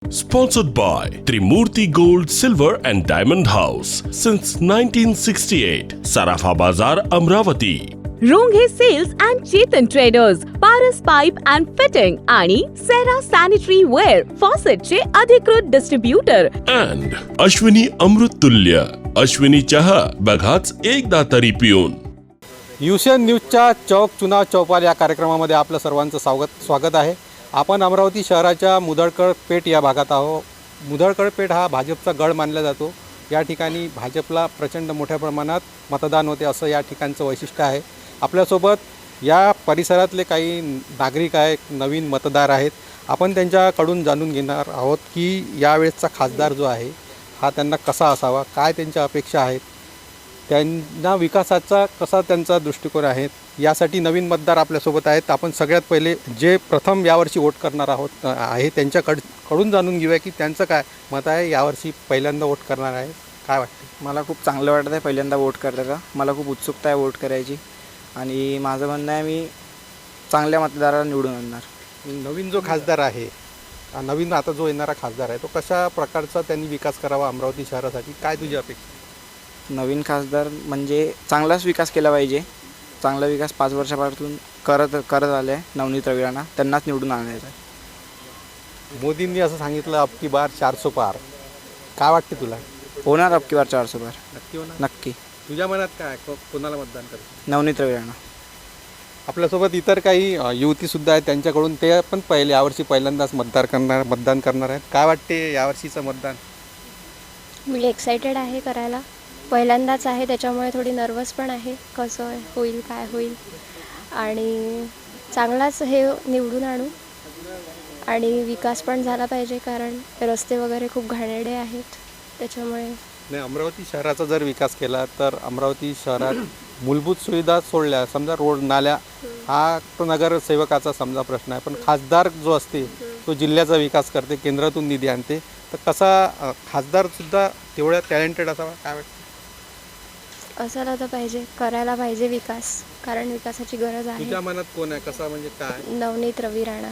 Sponsored by Trimurti Gold, Silver and Diamond House since 1968. Sarafa Bazar, Amravati. Ronghe sales and Chetan traders, Paras pipe and fitting आणि Cera sanitary ware फॉसेटचे अधिकृत distributor. And Ashwini Amruttulya. Ashwini चहा बघाच एकदा तरी पिऊन. युशन न्यूजच्या चौक चुनाव चौपाल या कार्यक्रमामध्ये आपलं सर्वांचं स्वागत आहे. आपण अमरावती शहराच्या मुदळकड पेठ या भागात आहोत. मुदळकड पेठ हा भाजपचा गड मानला जातो. या ठिकाणी भाजपला प्रचंड मोठ्या प्रमाणात मतदान होते असं या ठिकाणचं वैशिष्ट्य आहे. आपल्यासोबत या परिसरातले काही नागरिक आहेत, नवीन मतदार आहेत. आपण त्यांच्याकडून जाणून घेणार आहोत की यावेळेसचा खासदार जो आहे हा त्यांना कसा असावा, काय त्यांच्या अपेक्षा आहेत, त्यांना विकासाचा कसा त्यांचा दृष्टिकोन आहे. यासाठी नवीन मतदार आपल्यासोबत आहेत. आपण सगळ्यात पहिले जे प्रथम यावर्षी वोट करणार आहोत आहे त्यांच्याकडून जाणून घेऊया की त्यांचं काय मत आहे. यावर्षी पहिल्यांदा वोट करणार आहे, काय वाटतं? मला खूप चांगलं वाटत आहे पहिल्यांदा वोट करताना. मला खूप उत्सुकता आहे वोट करायची आणि माझं म्हणणं आहे मी चांगल्या मतदाराला निवडून आणणार. नवीन जो खासदार आहे, नवीन आता जो येणारा खासदार आहे तो कशा प्रकारचा त्यांनी विकास करावा अमरावती शहरासाठी, काय तुझी अपेक्षा? नवीन खासदार म्हणजे चांगलाच विकास केला पाहिजे. चांगला विकास 5 वर्षापासून करत आले आहे नवनीत रविराणा, त्यांनाच निवडून आणायचं आहे. मोदींनी असं सांगितलं अब की बार 400 पार, काय वाटते तुला? होणार अब की बार 400 पार, नक्की होणार? नक्की. तुझ्या मनात काय, कोणाला मतदान करतो? नवनीत रविराणा. आपल्यासोबत इतर काही युवतीसुद्धा आहेत, त्यांच्याकडून ते पण यावर्षी पहिल्यांदाच मतदान करणार आहेत. काय वाटते यावर्षीचं मतदान? मी एक्सायटेड आहे करायला. पहिल्यांदाच आहे त्याच्यामुळे थोडी नर्वस पण आहे, कसं होईल काय होईल. आणि चांगलाच हे निवडून आणू आणि विकास पण झाला पाहिजे, कारण रस्ते वगैरे खूप घाणेरडे आहेत त्याच्यामुळे. नाही, अमरावती शहराचा जर विकास केला तर अमरावती शहरात मूलभूत सुविधा सोडल्या, समजा रोड नाल्या हा तो नगरसेवकाचा समजा प्रश्न आहे, पण खासदार जो असते तो जिल्ह्याचा विकास करते, केंद्रातून निधी आणते. तर कसा खासदारसुद्धा तेवढ्या टॅलेंटेड असावा, काय वाटतं? असायला तर पाहिजे, करायला पाहिजे विकास, कारण विकासाची गरज आहे. तुझ्या मनात कोण आहे, कसा म्हणजे काय? नवनीत रविराणा,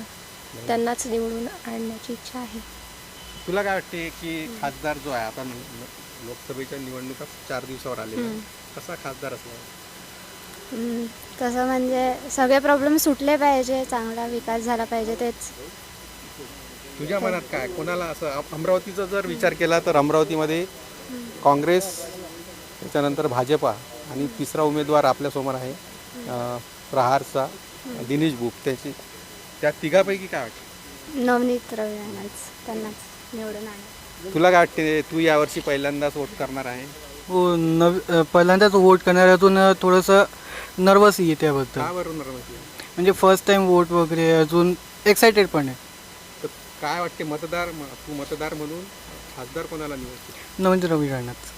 त्यांनाच निवडून आणण्याची इच्छा आहे. तुला काय वाटते की खासदार जो आहे, आता लोकसभेच्या निवडणुका 4 दिवसावर आले, कसा खासदार असला? तसं म्हणजे सगळे प्रॉब्लेम सुटले पाहिजे, चांगला विकास झाला पाहिजे, तेच. तुझ्या मनात काय, कोणाला असं अमरावतीचा जर विचार केला तर अमरावतीमध्ये काँग्रेस, त्याच्यानंतर भाजपा आणि तिसरा उमेदवार आपल्यासमोर आहे प्रहारचा दिनेश बुक, त्या तिघापैकी काय वाटतं? नवनीत रविराणाच, त्यांनाच निवडून आणा. तुला काय वाटते, तू यावर्षी पहिल्यांदाच वोट करणार आहे? हो, पहिल्यांदाच वोट करणाऱ्यातून थोडंसं नर्वस येते याबद्दल. का बरं नर्वस आहे? म्हणजे फर्स्ट टाईम वोट वगैरे, अजून एक्सायटेड पण आहे. तर काय वाटते, तू मतदार म्हणून खासदार कोणाला निवडते? नवनीत रविराणाच.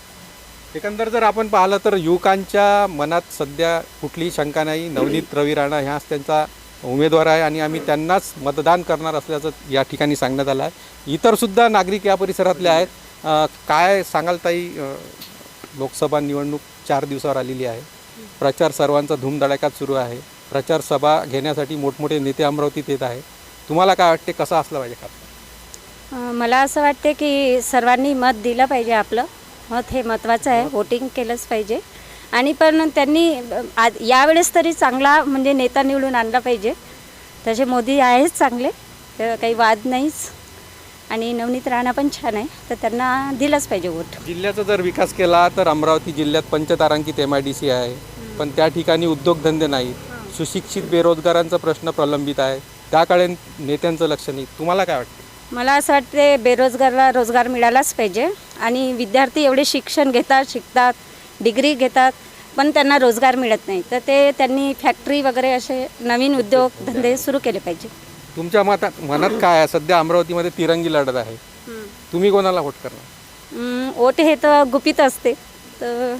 एकंदर जर आपण पाहिलं तर युवकांच्या मनात सध्या कुठलीही शंका नाही, नवनीत रवी राणा ह्याच त्यांचा उमेदवार आहे आणि आम्ही त्यांनाच मतदान करणार असल्याचं या ठिकाणी सांगण्यात आलं आहे. इतरसुद्धा नागरिक या परिसरातले आहेत. काय सांगाल ताई, लोकसभा निवडणूक 4 दिवसावर आलेली आहे, प्रचार सर्वांचा धूमधडाक्यात सुरू आहे, प्रचार सभा घेण्यासाठी मोठमोठे नेते अमरावतीत येत आहे. तुम्हाला काय वाटते, कसा असला पाहिजे खासदार? मला असं वाटते की सर्वांनी मत दिलं पाहिजे. आपलं मत हे महत्त्वाचं आहे, वोटिंग केलंच पाहिजे. आणि पण त्यांनी यावेळेस तरी चांगला म्हणजे नेता निवडून आणला पाहिजे. तसे मोदी आहेच चांगले, तर काही वाद नाहीच. आणि नवनीत राणा पण छान आहे, तर त्यांना दिलंच पाहिजे वोट. जिल्ह्याचा जर विकास केला तर अमरावती जिल्ह्यात पंचतारांकित MIDC आहे, पण त्या ठिकाणी उद्योगधंदे नाहीत. सुशिक्षित बेरोजगारांचा प्रश्न प्रलंबित आहे, त्याकडे नेत्यांचं लक्ष नाही. तुम्हाला काय वाटतं? मला असं वाटते बेरोजगारला रोजगार मिळालाच पाहिजे. आणि विद्यार्थी एवढे शिक्षण शिकतात, डिग्री घेतात, पण त्यांना रोजगार मिळत नाही. तर त्यांनी फॅक्टरी वगैरे असे नवीन उद्योग धंदे सुरू केले पाहिजे. तुमच्या मनात काय आहे? सध्या अमरावतीमध्ये तिरंगी लढत आहे, तुम्ही कोणाला वोट करणार? वोट हे तर गुपित असते, तर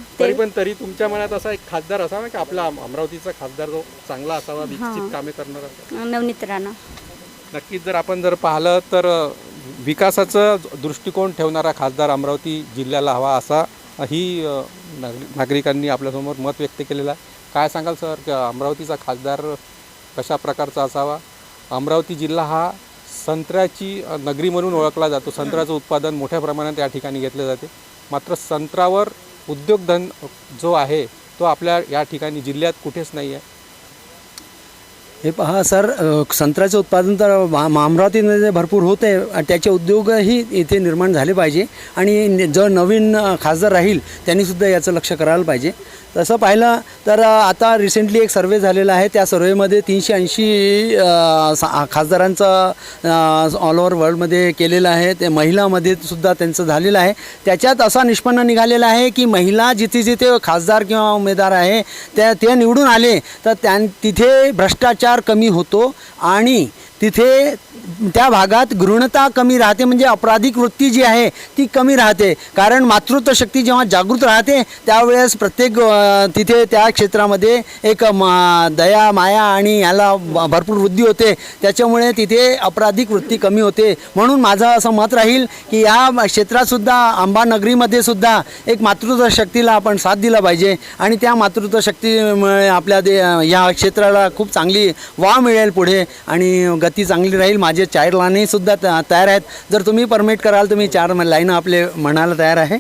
तरी तुमच्या मनात असा एक खासदार असावा की आपला अमरावतीचा खासदार जो चांगला असावा, विकसित कामे करणार असावा? नवनीत राणा. नक्कीच जर आपण पाहिलं तर विकासाचा दृष्टिकोन ठेवणारा खासदार अमरावती जिल्ह्याला हवा, असा ही नागरिकांनी आपल्यासमोर मत व्यक्त केलेलं आहे. काय सांगाल सर, अमरावतीचा खासदार कशा प्रकारचा असावा? अमरावती जिल्हा हा संत्र्याची नगरी म्हणून ओळखला जातो. संत्र्याचं उत्पादन मोठ्या प्रमाणात या ठिकाणी घेतले जाते. मात्र संत्र्यावर उद्योगधन जो आहे तो आपल्या या ठिकाणी जिल्ह्यात कुठेच नाही आहे. हे पहा सर, संत्र्याचं उत्पादन तर अमरावतीमध्ये भरपूर होत आहे. त्याचे उद्योगही इथे निर्माण झाले पाहिजे आणि जो नवीन खासदार राहील त्यांनीसुद्धा याचं लक्ष करायला पाहिजे. तसं पाहिलं तर आता रिसेंटली एक सर्वे झालेला आहे. त्या सर्वेमध्ये 380 खासदारांचं ऑल ओव्हर वर्ल्डमध्ये केलेलं आहे. ते महिलामध्ये सुद्धा त्यांचं झालेलं आहे. त्याच्यात असा निष्पन्न निघालेला आहे की महिला जिथे जिथे खासदार किंवा उमेदवार आहे ते निवडून आले तर तिथे भ्रष्टाचार कमी होतो आणि तिथे त्या भागात घृणता कमी राहते. म्हणजे अपराधिक वृत्ती जी आहे ती कमी राहते. कारण मातृत्व शक्ती जेव्हा जागृत राहते त्यावेळेस प्रत्येक तिथे त्या क्षेत्रामध्ये एक दया माया आणि याला भरपूर वृद्धी होते. त्याच्यामुळे तिथे अपराधिक वृत्ती कमी होते. म्हणून माझं असं मत राहील की या क्षेत्रातसुद्धा अंबानगरीमध्ये सुद्धा एक मातृत्व शक्तीला आपण साथ दिला पाहिजे आणि त्या मातृत्व शक्तीमुळे आपल्या या क्षेत्राला खूप चांगली वाव मिळेल पुढे आणि गती चांगली राहील. माझे 4 लाईनसुद्धा तयार आहेत. जर तुम्ही परमिट कराल तर मी 4 लाईन आपले म्हणायला तयार आहे.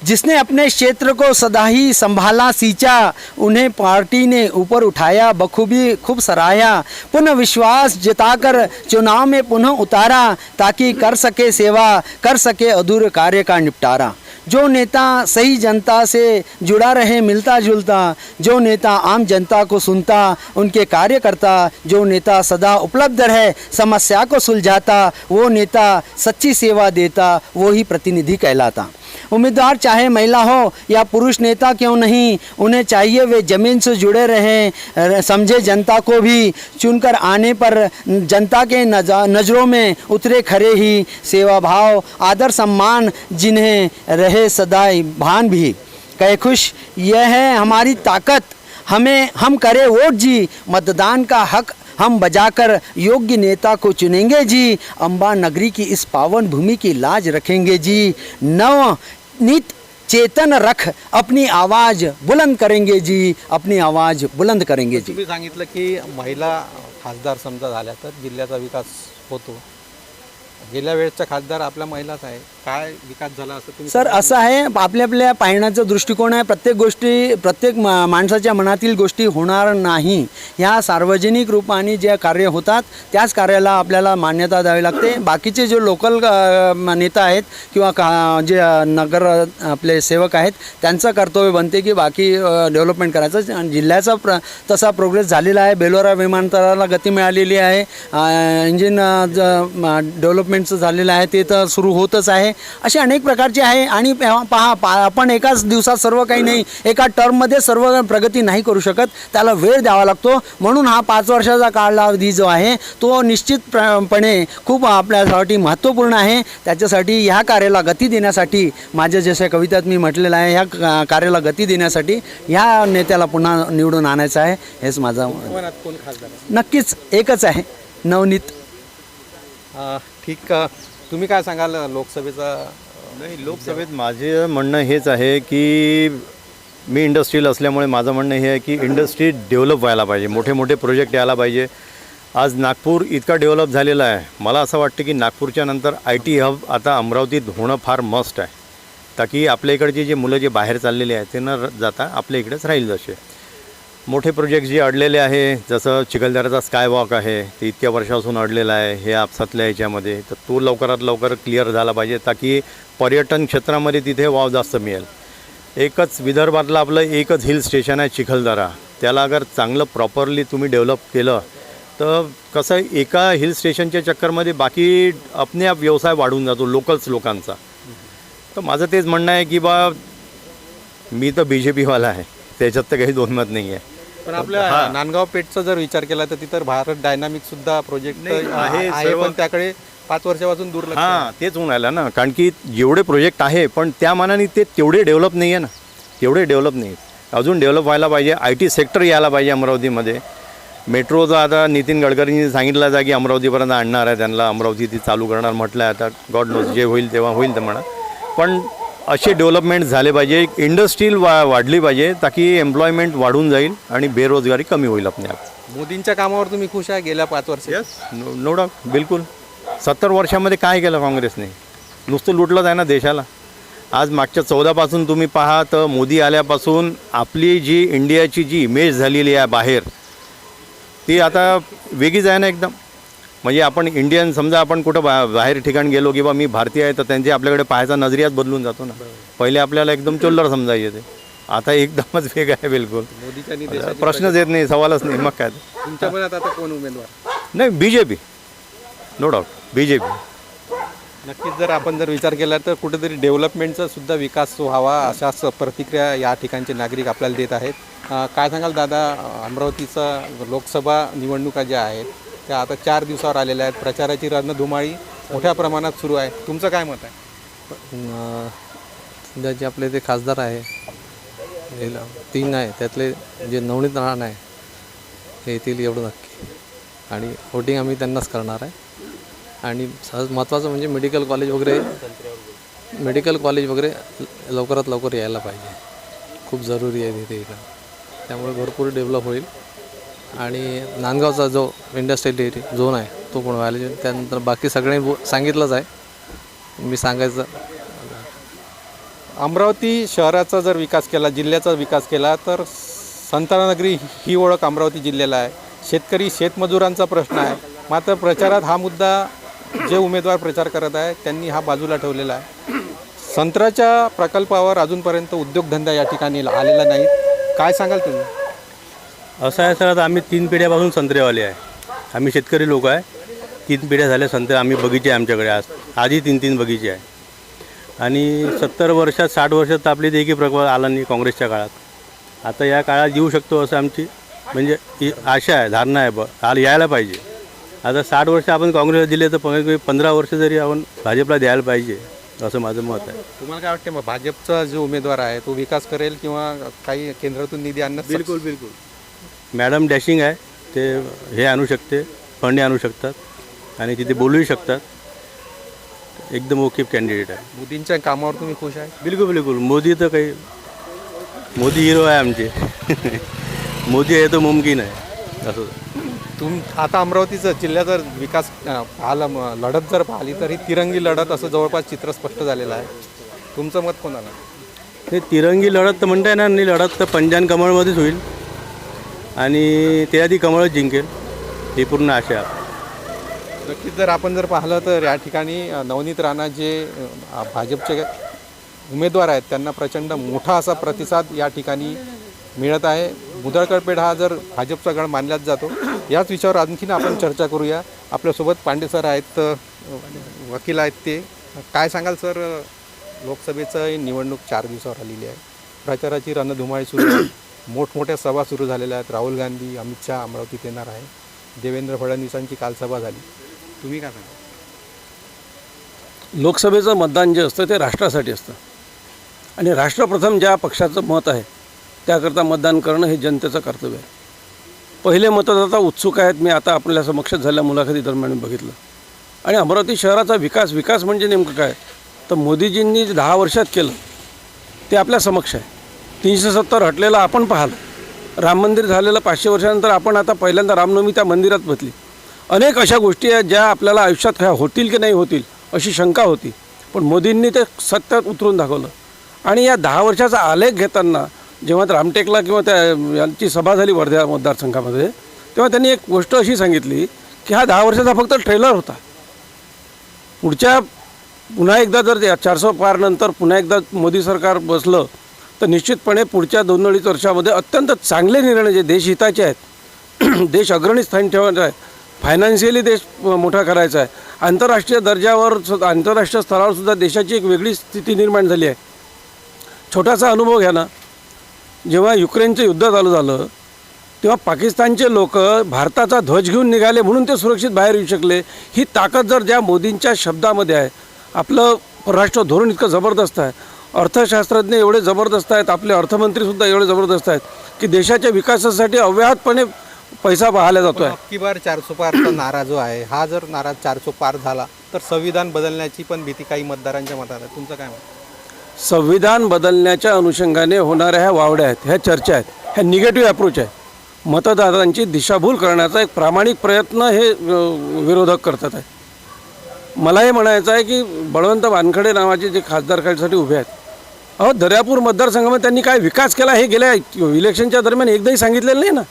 जिसने अपने क्षेत्र को सदा ही संभाला सींचा, उन्हें पार्टी ने ऊपर उठाया बखूबी खूब सराहा, पुनः विश्वास जताकर चुनाव में पुनः उतारा ताकि कर सके सेवा, कर सके अधूरे कार्य का निपटारा. जो नेता सही जनता से जुड़ा रहे मिलता जुलता, जो नेता आम जनता को सुनता उनके कार्य करता, जो नेता सदा उपलब्ध रहे समस्या को सुलझाता, वो नेता सच्ची सेवा देता, वो ही प्रतिनिधि कहलाता. उम्मीदवार चाहे महिला हो या पुरुष नेता क्यों नहीं, उन्हें चाहिए वे ज़मीन से जुड़े रहें, समझे जनता को भी, चुनकर आने पर जनता के नज़रों में उतरे खरे ही, सेवा भाव आदर सम्मान जिन्हें रहे सदाई भान भी. कहे खुश यह है हमारी ताकत, हम करें वोट जी, मतदान का हक हम बजाकर योग्य नेता को चुनेंगे जी, अंबा नगरी की इस पावन भूमि की लाज रखेंगे जी, नवनीत चेतन रख अपनी आवाज़ बुलंद करेंगे जी, अपनी आवाज़ बुलंद करेंगे जी. तुम्ही सांगितलं की महिला खासदार समजा झाल्या तर जिल्ह्याचा विकास होतो. गेल्या वेळेसचा खासदार आपला महिलाच आहे. काय विकास झाला असं तुम्ही सर असं आहे, आपल्या पाहण्याचा दृष्टिकोन आहे. प्रत्येक माणसाच्या मनातील गोष्टी होणार नाही. ह्या सार्वजनिक रूपाने जे कार्य होतात त्याच कार्याला आपल्याला मान्यता द्यावी लागते. बाकीचे जे लोकल नेता आहेत किंवा जे नगर आपले सेवक आहेत त्यांचं कर्तव्य बनते की बाकी डेव्हलपमेंट करायचं. आणि जिल्ह्याचा तसा प्रोग्रेस झालेला आहे. बेलोरा विमानतळाला गती मिळालेली आहे. इंजिन डेव्हलपमेंटचं झालेलं आहे ते तर सुरू होतच आहे. असे अनेक प्रकारचे आहे. आणि पहा आपण एकाच दिवसात सर्व काही नाही, एका टर्ममध्ये सर्व प्रगती नाही करू शकत. त्याला वेळ द्यावा लागतो. म्हणून हा 5 वर्षाचा कालावधी जो आहे तो निश्चितपणे खूप आपल्यासाठी महत्त्वपूर्ण आहे. त्याच्यासाठी ह्या कार्याला गती देण्यासाठी माझ्या जशा कवितेत मी म्हटलेलं आहे ह्या कार्याला गती देण्यासाठी ह्या नेत्याला पुन्हा निवडून आणायचं आहे. हेच माझं कोण खासदार नक्कीच एकच आहे, नवनीत. ठीक. तुम्ही काय सांगाल लोकसभेचा? नाही, लोकसभेत माझे म्हणणं हेच आहे की मी इंडस्ट्रीयल असल्यामुळे माझं म्हणणं हे आहे की इंडस्ट्री डेव्हलप व्हायला पाहिजे, मोठे मोठे प्रोजेक्ट यायला पाहिजे. आज नागपूर इतका डेव्हलप झालेला आहे. मला असं वाटतं की नागपूरच्या नंतर IT हब आता अमरावतीत होणं फार मस्ट आहे, ताकी आपल्या इकडचे जे मुलं जे बाहेर चाललेले आहेत ते न जाता आपल्या इकडेच राहील. जसे मोठे प्रोजेक्ट जे अडलेले आहे, जसं चिखलदऱ्याचा स्काय वॉक आहे ते इतक्या वर्षापासून अडलेला आहे हे आपसातल्या ह्याच्यामध्ये, तर तो लवकरात लवकर क्लिअर झाला पाहिजे ताकी पर्यटन क्षेत्रामध्ये तिथे वाव जास्त मिळेल. एकच विदर्भातलं आपलं एकच हिल स्टेशन आहे चिखलदरा, त्याला अगर चांगलं प्रॉपरली तुम्ही डेव्हलप केलं तर कसं एका हिल स्टेशनच्या चक्करमध्ये बाकी आपणे आप व्यवसाय वाढून जातो लोकल्स लोकांचा. तर माझं तेच म्हणणं आहे की मी तर BJPवाला आहे, त्याच्यात तर काही दोन मत नाही आहे. पण आपल्या नांदगाव पेठचा जर विचार केला तर तिथं भारत डायनामिक सुद्धा प्रोजेक्ट आहे, पण त्याकडे 5 वर्षापासून दुर्लक्ष. तेच होऊन राहिलं ना, कारण की जेवढे प्रोजेक्ट आहे पण त्या मानाने ते तेवढे डेव्हलप नाही आहे ना, तेवढे डेव्हलप नाही. अजून डेव्हलप व्हायला पाहिजे. IT सेक्टर यायला पाहिजे अमरावतीमध्ये. मेट्रोचं आता नितीन गडकरींनी सांगितलं आहे की अमरावतीपर्यंत आणणार आहे, त्यांना अमरावती ती चालू करणार म्हटलं आहे. आता गॉड नोज जे होईल तेव्हा होईल तर म्हणा. पण असे डेव्हलपमेंट झाले पाहिजे, इंडस्ट्रील वाढली पाहिजे ताकी एम्प्लॉयमेंट वाढून जाईल आणि बेरोजगारी कमी होईल आपल्या. मोदींच्या कामावर तुम्ही खुश आहे गेल्या 5 वर्ष? यस, नो डाऊट, बिलकुल. 70 वर्षामध्ये काय केलं काँग्रेसने? नुसतं लुटलंच आहे ना देशाला. आज मागच्या 14 तुम्ही पहा तर मोदी आल्यापासून आपली जी इंडियाची जी इमेज झालेली आहे बाहेर, ती आता वेगळीच आहे ना एकदम. म्हणजे आपण इंडियन समजा आपण कुठं बाहेर ठिकाण गेलो किंवा मी भारतीय आहे तर त्यांचे आपल्याकडे पाहायचा नजरियाच बदलून जातो ना. पहिले आपल्याला एकदम चोल्लर समजायचे ते, आता एकदमच वेगळं आहे बिलकुल. मोदीच्या निर्देशाची प्रश्नच येत नाही, सवालच नाही. मग काय तुमच्या मनात आता कोण उमेदवार? नाही, BJP, नो डाऊट, BJP. नक्कीच जर आपण जर विचार केला तर कुठेतरी डेव्हलपमेंटचा सुद्धा विकास व्हावा अशाच प्रतिक्रिया या ठिकाणचे नागरिक आपल्याला देत आहेत. काय सांगाल दादा, अमरावतीचा लोकसभा निवडणुका ज्या आहेत त्या आता 4 दिवसावर आलेल्या आहेत. प्रचाराची रणधुमाळी मोठ्या प्रमाणात सुरू आहे. तुमचं काय मत आहे? सध्या जे आपले ते खासदार आहे 3 आहे, त्यातले जे नवनीत राणा आहे हे येतील एवढं नक्की. आणि वोटिंग आम्ही त्यांनाच करणार आहे. आणि सहज महत्त्वाचं म्हणजे मेडिकल कॉलेज वगैरे लवकरात लवकर यायला पाहिजे. खूप जरुरी आहे तिथे इथं. त्यामुळे भरपूर डेव्हलप होईल. आणि नांदगावचा जो इंडस्ट्रियल एरिया झोन आहे तो पण व्हायला पाहिजे. त्यानंतर बाकी सगळ्यांनी सांगितलंच आहे, मी सांगायचं. अमरावती शहराचा जर विकास केला, जिल्ह्याचा विकास केला तर संतानगरी ही ओळख अमरावती जिल्ह्याला आहे. शेतकरी शेतमजुरांचा प्रश्न आहे. मात्र प्रचारात हा मुद्दा जे उमेदवार प्रचार करत आहे त्यांनी हा बाजूला ठेवलेला आहे. संत्र्याच्या प्रकल्पावर अजूनपर्यंत उद्योगधंदा या ठिकाणी आलेला नाही. काय सांगाल तुम्ही? असं आहे सर, आता आम्ही 3 पिढ्यापासून संत्रेवाले आहे. आम्ही शेतकरी लोक आहे. 3 पिढ्या झाल्या संत्रे. आम्ही बगीचे आहे आमच्याकडे. आधी 3 बगीचे आहे. आणि 70 वर्षात 60 वर्षात आपली देखील प्रकल्प आला नाही काँग्रेसच्या काळात. आता या काळात येऊ शकतो असं आमची म्हणजे आशा आहे, धारणा आहे. यायला पाहिजे. आता 60 वर्ष आपण काँग्रेसला दिले तर 15 वर्ष जरी आपण भाजपला द्यायला पाहिजे असं माझं मत आहे. तुम्हाला काय वाटते मग भाजपचा जो उमेदवार आहे तो विकास करेल किंवा काही केंद्रातून निधी आणणं? बिलकुल. मॅडम डॅशिंग आहे. ते हे आणू शकते, फंड आणू शकतात आणि तिथे बोलूही शकतात. एकदम ओके कॅन्डिडेट आहे. मोदींच्या कामावर तुम्ही खुश आहे? बिलकुल. मोदी हिरो आहे आमचे. मोदी आहे तो मुमकिन आहे असं. आता अमरावतीचं जिल्ह्याचा विकास लढत जर पाहिली तर ही तिरंगी लढत असं जवळपास चित्र स्पष्ट झालेलं आहे. तुमचं मत कोणाला? हे तिरंगी लढत तर म्हणता येणार नाही. लढत तर पंजाब कमळमध्येच होईल आणि त्याआधी कमळच जिंकेल ही पूर्ण आशा आहे. नक्कीच जर आपण जर पाहिलं तर या ठिकाणी नवनीत राणा जे भाजपचे उमेदवार आहेत त्यांना प्रचंड मोठा असा प्रतिसाद या ठिकाणी मिळत आहे. मुदळकड पेठ हा जर भाजपचा गड मानलाच जातो. याच विषयावर आणखीन आपण चर्चा करूया. आपल्यासोबत पांडे सर आहेत, वकील आहेत. ते काय सांगाल सर? लोकसभेचं निवडणूक 4 दिवसावर आलेली आहे. प्रचाराची रणधुमाळी सुरू आहे. मोठमोठ्या सभा सुरू झालेल्या आहेत. राहुल गांधी, अमित शहा अमरावतीत येणार आहे. देवेंद्र फडणवीसांची काल सभा झाली. तुम्ही काय सांगा? लोकसभेचं मतदान जे असतं ते राष्ट्रासाठी असतं आणि राष्ट्रप्रथम ज्या पक्षाचं मत आहे त्याकरता मतदान करणं हे जनतेचं कर्तव्य आहे. पहिले मतदाता उत्सुक आहेत. मी आता आपल्या समक्ष झालेल्या मुलाखती दरम्यान बघितलं. आणि अमरावती शहराचा विकास म्हणजे नेमकं काय तर मोदीजींनी 10 वर्षात केलं ते आपल्या समक्ष आहे. 370 हटलेलं आपण पाहिलं. राम मंदिर झालेलं 500 वर्षानंतर आपण आता पहिल्यांदा रामनवमी त्या मंदिरात बसली. अनेक अशा गोष्टी आहेत ज्या आपल्याला आयुष्यात काय होतील की नाही होतील अशी शंका होती. पण मोदींनी ते सत्यात उतरून दाखवलं. आणि या 10 वर्षाचा आलेख घेताना जेव्हा रामटेकला किंवा त्या यांची सभा झाली वर्धा मतदारसंघामध्ये तेव्हा त्यांनी एक गोष्ट अशी सांगितली की हा 10 वर्षाचा फक्त ट्रेलर होता. पुढच्या पुन्हा एकदा जर 400 पार नंतर पुन्हा एकदा मोदी सरकार बसलं तर निश्चितपणे पुढच्या 2-2.5 वर्षामध्ये अत्यंत चांगले निर्णय जे देशहिताचे आहेत, देश अग्रणी स्थान ठेवायचं आहे, फायनान्शियली देश मोठा करायचा आहे, आंतरराष्ट्रीय दर्जावर आंतरराष्ट्रीय स्तरावर सुद्धा देशाची एक वेगळी स्थिती निर्माण झाली आहे. छोटासा अनुभव घ्या ना. जेव्हा युक्रेनचं युद्ध चालू झालं तेव्हा पाकिस्तानचे लोक भारताचा ध्वज घेऊन निघाले म्हणून ते सुरक्षित बाहेर येऊ शकले. ही ताकद जर ज्या मोदींच्या शब्दामध्ये आहे. आपलं परराष्ट्र धोरण इतकं जबरदस्त आहे. अर्थशास्त्रज्ञ एवढे जबरदस्त आहेत. आपले अर्थमंत्रीसुद्धा एवढे जबरदस्त आहेत की देशाच्या विकासासाठी अव्याहतपणे पैसा पाहिला जातो आहे. अबकी बार 400 पारचा नारा जो आहे हा जर नारा 400 पार झाला तर संविधान बदलण्याची पण भीती काही मतदारांच्या मतात आहे. तुमचं काय मत? संविधान बदलण्याच्या अनुषंगाने होणाऱ्या ह्या वावड्या आहेत, ह्या चर्चा आहेत, ह्या निगेटिव्ह अप्रोच आहे. मतदारांची दिशाभूल करण्याचा एक प्रामाणिक प्रयत्न हे विरोधक करतात आहे. मला हे म्हणायचं आहे की बळवंत वानखडे नावाचे जे खासदारसाठी उभे आहेत, अहो दर्यापूर मतदारसंघामध्ये त्यांनी काय विकास केला हे गेल्या इलेक्शनच्या दरम्यान एकदाही सांगितलेलं नाही ना.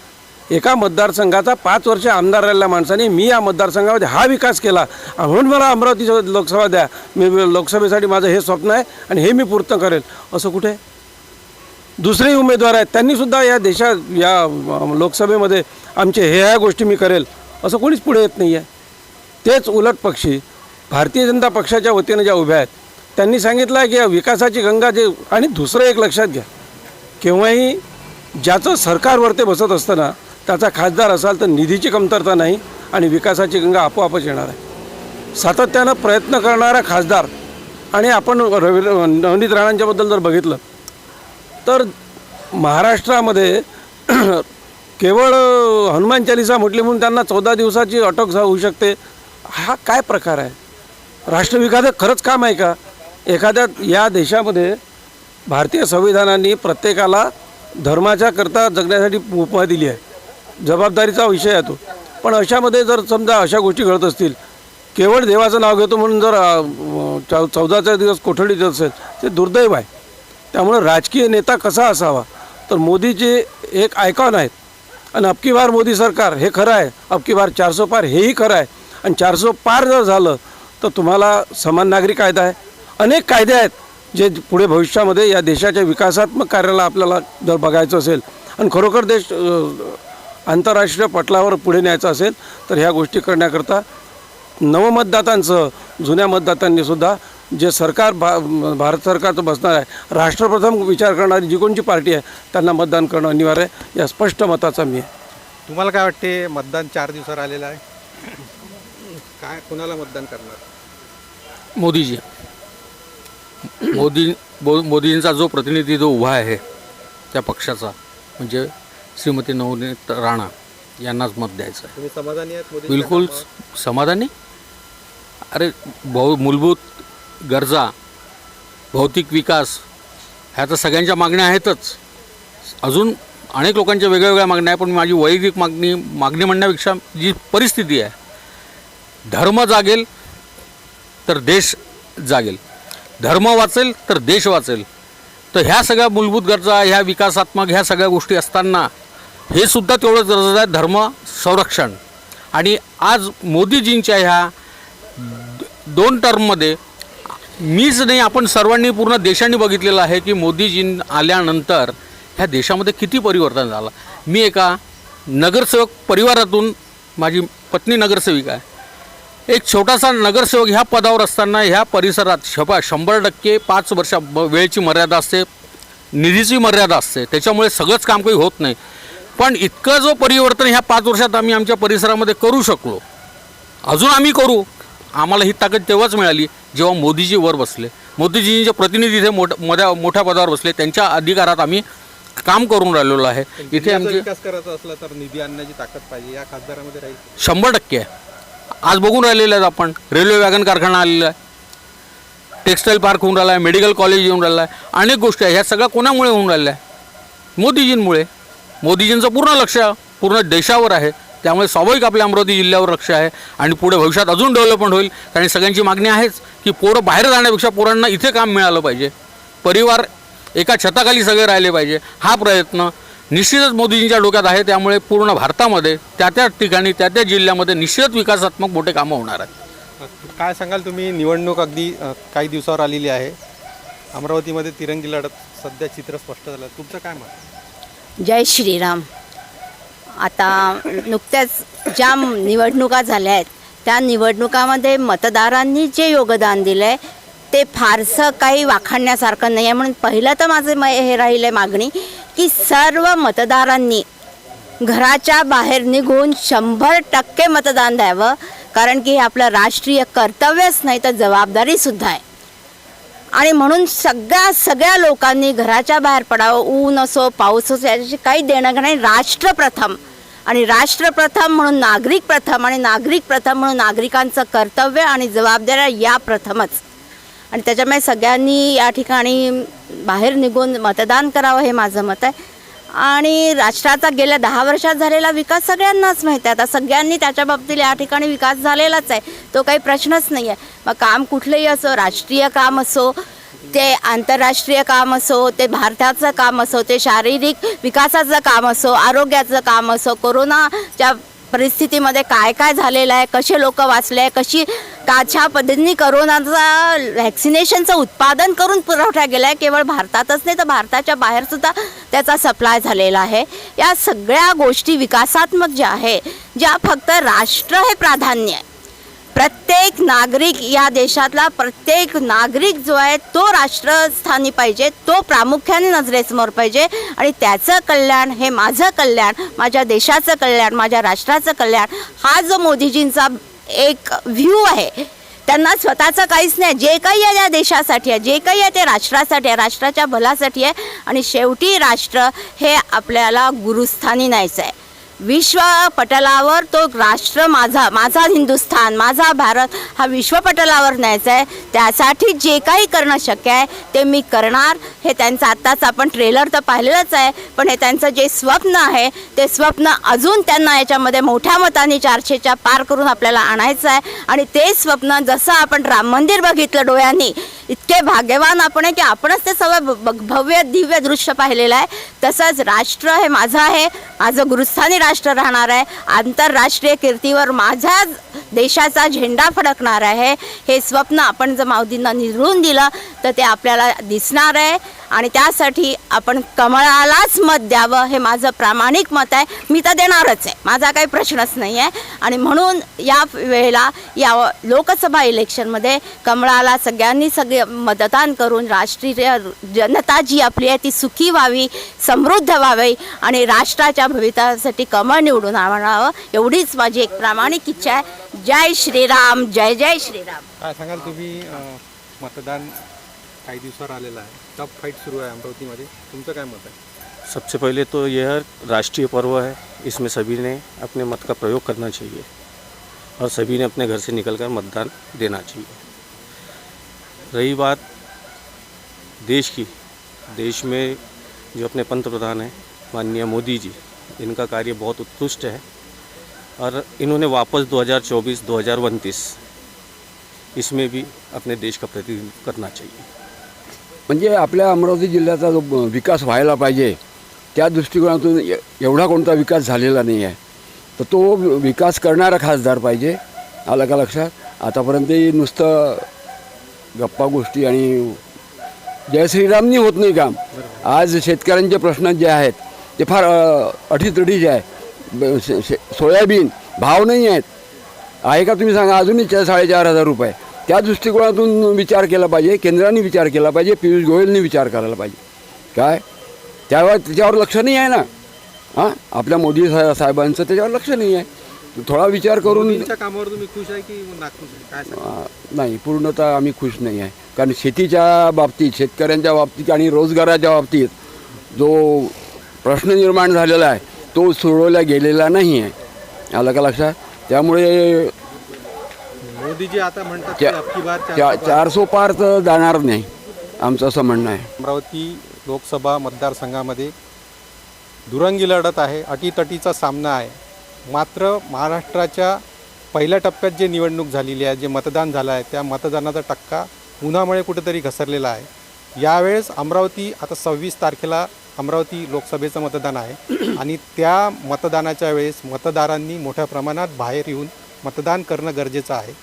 एका मतदारसंघाचा 5 वर्ष आमदार राहिलेल्या माणसाने मी या मतदारसंघामध्ये हा विकास केला म्हणून मला अमरावती लोकसभा द्या, मी लोकसभेसाठी माझं हे स्वप्न आहे आणि हे मी पूर्ण करेल, असं कुठे? दुसरेही उमेदवार आहेत, त्यांनीसुद्धा या या लोकसभेमध्ये आमचे ह्या गोष्टी मी करेल असं कोणीच पुढे येत नाही आहे. तेच उलट पक्षी भारतीय जनता पक्षाच्या वतीनं ज्या उभ्या आहेत त्यांनी सांगितलं आहे की विकासाची गंगा जे, आणि दुसरं एक लक्षात घ्या, केव्हाही ज्याचं सरकारवर ते बसत असताना त्याचा खासदार असाल तर निधीची कमतरता नाही आणि विकासाची गंगा आपोआपच येणार आहे. सातत्यानं प्रयत्न करणारा खासदार, आणि आपण नवनीत राणांच्याबद्दल जर बघितलं तर महाराष्ट्रामध्ये केवळ हनुमान चालिसा म्हटली म्हणून त्यांना 14 दिवसाची अटक होऊ शकते, हा काय प्रकार आहे? राष्ट्रविकासक खरंच काम आहे का? एखाद्या या देशामध्ये भारतीय संविधानाने प्रत्येकाला धर्माच्या करता जगण्यासाठी मुभा दिली आहे, जबाबदारीचा विषय आहे तो. पण अशामध्ये जर समजा अशा गोष्टी घडत असतील, केवळ देवाचं नाव घेतो म्हणून जर 14चा दिवस कोठडीत असेल, ते दुर्दैव आहे. त्यामुळे राजकीय नेता कसा असावा, तर मोदीचे एक आयकॉन आहेत आणि अबकी बार मोदी सरकार हे खरं आहे, अबकी बार 400 पार हेही खरं आहे. आणि 400 पार जर झालं तर तुम्हाला समान नागरी कायदा आहे, अनेक कायदे आहेत जे पुढे भविष्यामध्ये या देशाच्या विकासात्मक कार्याला आपल्याला जर बघायचं असेल आणि खरोखर देश आंतरराष्ट्रीय पटलावर पुढे न्यायचा असेल तर ह्या गोष्टी करण्याकरता नवमतदातांसह जुन्या मतदातांनीसुद्धा जे सरकार भारत सरकारचं बसणार आहे, राष्ट्रप्रथम विचार करणारी जी कोणची पार्टी आहे त्यांना मतदान करणं अनिवार्य आहे, या स्पष्ट मताचा मी आहे. तुम्हाला काय वाटते? मतदान 4 दिवसावर आलेलं आहे, काय कोणाला मतदान करणार? मोदीजी. मोदींचा जो प्रतिनिधी जो उभा आहे त्या पक्षाचा म्हणजे श्रीमती नवनीत राणा यांनाच मत द्यायचं आहे. तुम्ही समाधानी आहात मोदी? बिलकुल समाधानी. अरे मूलभूत गरजा, भौतिक विकास ह्या तर सगळ्यांच्या मागण्या आहेतच. अजून अनेक लोकांच्या वेगळ्या मागण्या आहे, पण माझी वैयक्तिक मागणी म्हणण्यापेक्षा जी परिस्थिती आहे, धर्म जागेल तर देश जागेल, धर्म वाचेल तर देश वाचेल. तर ह्या सगळ्या मूलभूत गरजा, ह्या विकासात्मक ह्या सगळ्या गोष्टी असताना हे सुद्धा तेवढंच गरजेचं आहे, धर्म संरक्षण. आणि आज मोदीजींच्या ह्या 2 टर्ममध्ये मीच नाही, आपण सर्वांनी पूर्ण देशाने बघितलेलं आहे की मोदीजी आल्यानंतर ह्या देशामध्ये किती परिवर्तन झालं. मी एका नगरसेवक परिवारातून, माझी पत्नी नगरसेविका आहे, एक छोटासा नगरसेवक ह्या पदावर असताना ह्या परिसरात 100% 5 वर्ष वेळेची मर्यादा असते, निधीची मर्यादा असते, त्याच्यामुळे सगळंच काम काही होत नाही. पण इतकं जो परिवर्तन ह्या 5 वर्षात आम्ही आमच्या परिसरामध्ये करू शकलो, अजून आम्ही करू. आम्हाला ही ताकद तेव्हाच मिळाली जेव्हा मोदीजी वर बसले, मोदीजींचे प्रतिनिधी इथे मोठ्या पदावर बसले, त्यांच्या अधिकारात आम्ही काम करून राहिलेलो आहे. इथे आमचे विकास करायचा असला तर निधी आणण्याची ताकद पाहिजे, या खासदारामध्ये राहील. 100% आहे. आज बघून राहिलेले आहेत आपण, रेल्वे वॅगन कारखाना आलेला आहे, टेक्स्टाईल पार्क होऊन राहिला आहे, मेडिकल कॉलेज येऊन राहिला आहे, अनेक गोष्टी आहे. ह्या सगळ्या कोणामुळे होऊन राहिल्या आहे? मोदीजींमुळे. मोदीजींचं पूर्ण लक्ष पूर्ण देशावर आहे, त्यामुळे स्वाभाविक आपल्या अमरावती जिल्ह्यावर लक्ष आहे आणि पुढे भविष्यात अजून डेव्हलपमेंट होईल. कारण सगळ्यांची मागणी आहेच की पोरं बाहेर जाण्यापेक्षा पोरांना इथे काम मिळालं पाहिजे, परिवार एका छताखाली सगळे राहिले पाहिजे. हा प्रयत्न निश्चितच मोदीजींच्या डोक्यात आहे. त्यामुळे पूर्ण भारतामध्ये त्या ठिकाणी त्या जिल्ह्यामध्ये निश्चित विकासात्मक मोठे कामं होणार आहेत. काय सांगाल तुम्ही? निवडणूक अगदी काही दिवसावर आलेली आहे, अमरावतीमध्ये तिरंगी लढत, सध्या चित्र स्पष्ट झालं, तुमचं काय मत? जय श्रीराम. आता नुकत्याच ज्या निवडणुका झाल्या आहेत त्या निवडणुकामध्ये मतदारांनी जे योगदान दिलं आहे ते फारसं काही वाखाणण्यासारखं नाही आहे. म्हणून पहिलं तर माझं हे राहिलं आहे मागणी की सर्व मतदारांनी घराच्या बाहेर निघून 100% मतदान द्यावं, कारण की हे आपलं राष्ट्रीय कर्तव्यच नाही तर जबाबदारीसुद्धा आहे. आणि म्हणून सगळ्या लोकांनी घराच्या बाहेर पडावं, ऊन असो पाऊस असो याच्याशी काही देणं घेणं नाही. राष्ट्रप्रथम आणि राष्ट्रप्रथम म्हणून नागरिक प्रथम आणि नागरिक प्रथम म्हणून नागरिकांचं कर्तव्य आणि जबाबदारी या प्रथमच. आणि त्याच्यामुळे सगळ्यांनी या ठिकाणी बाहेर निघून मतदान करावं हे माझं मत आहे. आणि राष्ट्राचा गेल्या 10 वर्षात झालेला विकास सगळ्यांनाच माहीत आहे. आता सगळ्यांनी त्याच्या बाबतीत या ठिकाणी विकास झालेलाच आहे, तो काही प्रश्नच नाही आहे. मग काम कुठलंही असो, राष्ट्रीय काम असो, ते आंतरराष्ट्रीय काम असो, ते भारताचं काम असो, ते शारीरिक विकासाचं काम असो, आरोग्याचं काम असो, कोरोनाच्या परिस्थितीमध्ये काय काय झालेलं आहे, कसे लोक वाचले, कशा पद्धतीने कोरोनाचा व्हॅक्सिनेशनचं उत्पादन करून पुरवठा गेला आहे. केवळ भारतातच नाही तर भारताच्या बाहेरसुद्धा त्याचा सप्लाय झालेला आहे. या सगळ्या गोष्टी विकासात्मक ज्या आहे, ज्या फक्त राष्ट्र हे प्राधान्य आहे. प्रत्येक नागरिक, या देशातला प्रत्येक नागरिक जो आहे तो राष्ट्रस्थानी पाहिजे, तो प्रामुख्याने नजरेसमोर पाहिजे. आणि त्याचं कल्याण हे माझं कल्याण, माझ्या देशाचं कल्याण, माझ्या राष्ट्राचं कल्याण, हा जो मोदीजींचा एक व्ह्यू आहे. त्यांना स्वतःचं काहीच नाही, जे काही आहे या देशासाठी आहे, जे काही आहे ते राष्ट्रासाठी आहे, राष्ट्राच्या भल्यासाठी आहे. आणि शेवटी राष्ट्र हे आपल्याला गुरुस्थानी न्यायचं आहे. विश्व पटलावर तो राष्ट्र माझा हिंदुस्थान, माझा भारत हा विश्वपटलावर न्यायचा आहे. त्यासाठी जे काही करणं शक्य आहे ते मी करणार. हे त्यांचं आत्ताच आपण ट्रेलर तर पाहिलेलंच आहे, पण हे त्यांचं जे स्वप्न आहे ते स्वप्न अजून त्यांना याच्यामध्ये मोठ्या मताने 400च्या पार करून आपल्याला आणायचं आहे. आणि ते स्वप्न, जसं आपण राम मंदिर बघितलं डोळ्यांनी, इतके भाग्यवान आपण आहे की आपणच ते सगळं भव्य दिव्य दृश्य पाहिलेलं आहे, तसंच राष्ट्र हे माझं आहे, माझं गुरुस्थानी राष्ट्र राहणार आहे. आंतरराष्ट्रीय कीर्तीवर माझ्या देशाचा झेंडा फडकणार आहे. हे स्वप्न आपण जर मोदींना निवडून दिलं तर ते आपल्याला दिसणार आहे. आणि त्यासाठी आपण कमळालाच मत द्यावं, हे माझं प्रामाणिक मत आहे. मी तर देणारच आहे, माझा काही प्रश्नच नाही आहे. आणि म्हणून या वेळेला या लोकसभा इलेक्शनमध्ये कमळाला सगळ्यांनी मतदान करून राष्ट्रीय जनता जी आपली आहे ती सुखी व्हावी, समृद्ध व्हावी आणि राष्ट्राच्या भवितव्यासाठी कमळ निवडून आणावं, एवढीच माझी एक प्रामाणिक इच्छा आहे. जय श्रीराम, जय जय श्रीराम. काय सांगाल तुम्ही? मतदान काही दिवसावर आलेलं आहे, टफ फाइट सुरू आहे अमरावतीमध्ये, तुमचं काय मत आहे? सबसे पहले तो यह राष्ट्रीय पर्व है, इसमें सभी ने अपने मत का प्रयोग करना चाहिए और सभी ने अपने घर से निकलकर मतदान देना चाहिए. रही बात देश की, देश में जो अपने पंतप्रधान हैं माननीय मोदी जी, इनका कार्य बहुत उत्कृष्ट है और इन्होंने वापस 2024-2029 इसमें भी अपने देश का प्रतिनिधित्व करना चाहिए. म्हणजे आपल्या अमरावती जिल्ह्याचा जो विकास व्हायला पाहिजे त्या दृष्टिकोनातून एवढा कोणता विकास झालेला नाही आहे, तर तो विकास करणारा खासदार पाहिजे. आलं का लक्षात? आतापर्यंत नुसतं गप्पा गोष्टी आणि जय श्रीरामनी होत नाही काम. आज शेतकऱ्यांचे प्रश्न जे आहेत ते फार अटीतटीचे आहे. सोयाबीन भाव नाही आहेत, आहे का तुम्ही सांगा? अजूनही 4,500 रुपये. त्या दृष्टिकोनातून विचार केला पाहिजे, केंद्राने विचार केला पाहिजे, पियुष गोयलने विचार करायला पाहिजे. काय त्याच्यावर लक्ष नाही आहे ना? हां, आपल्या मोदी साहेबांचं त्याच्यावर लक्ष नाही आहे. थोडा विचार करून कामावर तुम्ही खुश आहे की नाखुश आहे? काय नाही, पूर्णतः आम्ही खुश नाही आहे. कारण शेतीच्या बाबतीत, शेतकऱ्यांच्या बाबतीत आणि रोजगाराच्या बाबतीत जो प्रश्न निर्माण झालेला आहे तो सोडवला गेलेला नाही आहे. आलं का लक्षात? त्यामुळे मोदीजी आता म्हणतात 400 पार तर जाणार नाही, आमचं असं म्हणणं आहे. अमरावती लोकसभा मतदारसंघामध्ये दुरंगी लढत आहे, अटीतटीचा सामना आहे. मात्र महाराष्ट्राच्या पहिल्या टप्प्यात जे निवडणूक झालेली आहे, जे मतदान झालं आहे, त्या मतदानाचा टक्का उन्हामुळे कुठेतरी घसरलेला आहे. यावेळेस अमरावती, आता 26 तारखेला अमरावती लोकसभेचं मतदान आहे आणि त्या मतदानाच्या वेळेस मतदारांनी मोठ्या प्रमाणात बाहेर येऊन मतदान करणं गरजेचं आहे,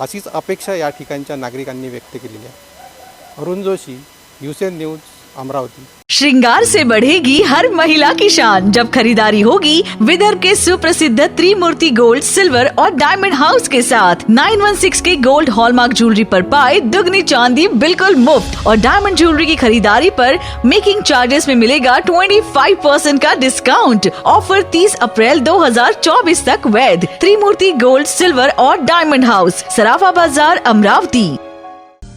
अशीच अपेक्षा या ठिकाणच्या नागरिकांनी व्यक्त केलेली आहे. Arun Joshi, Usain news, Amravati. श्रृंगार से बढ़ेगी हर महिला की शान जब खरीदारी होगी विदर्भ के सुप्रसिद्ध त्रिमूर्ति गोल्ड, सिल्वर और डायमंड हाउस के साथ. 916 के गोल्ड हॉलमार्क ज्वेलरी पर पाए दुगनी चांदी बिल्कुल मुफ्त और डायमंड ज्वेलरी की खरीदारी पर मेकिंग चार्जेस में मिलेगा 25% का डिस्काउंट. ऑफर 30 अप्रैल 2024 तक वैध. त्रिमूर्ति गोल्ड, सिल्वर और diamond house, Sarafa Bazar, Amravati.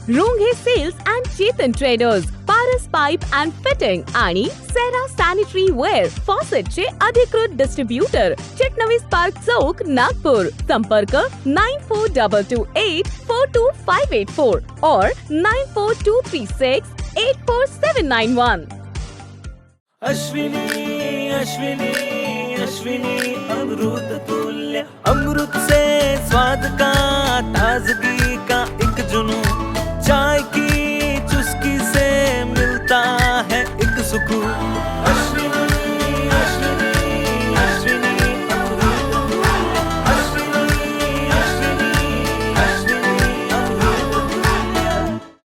Runge sales and Chetan traders, Paras pipe and fitting आणि सेरा सॅनिटरी वेअर फॉसेटचे अधिकृत डिस्ट्रीब्युटर, चिटणवीस पार्क चौक, नागपूर. संपर्क 9422842584 और 9423684791. अश्विनी अश्विनी अश्विनी अमृत तुल्य अमृत से स्वाद का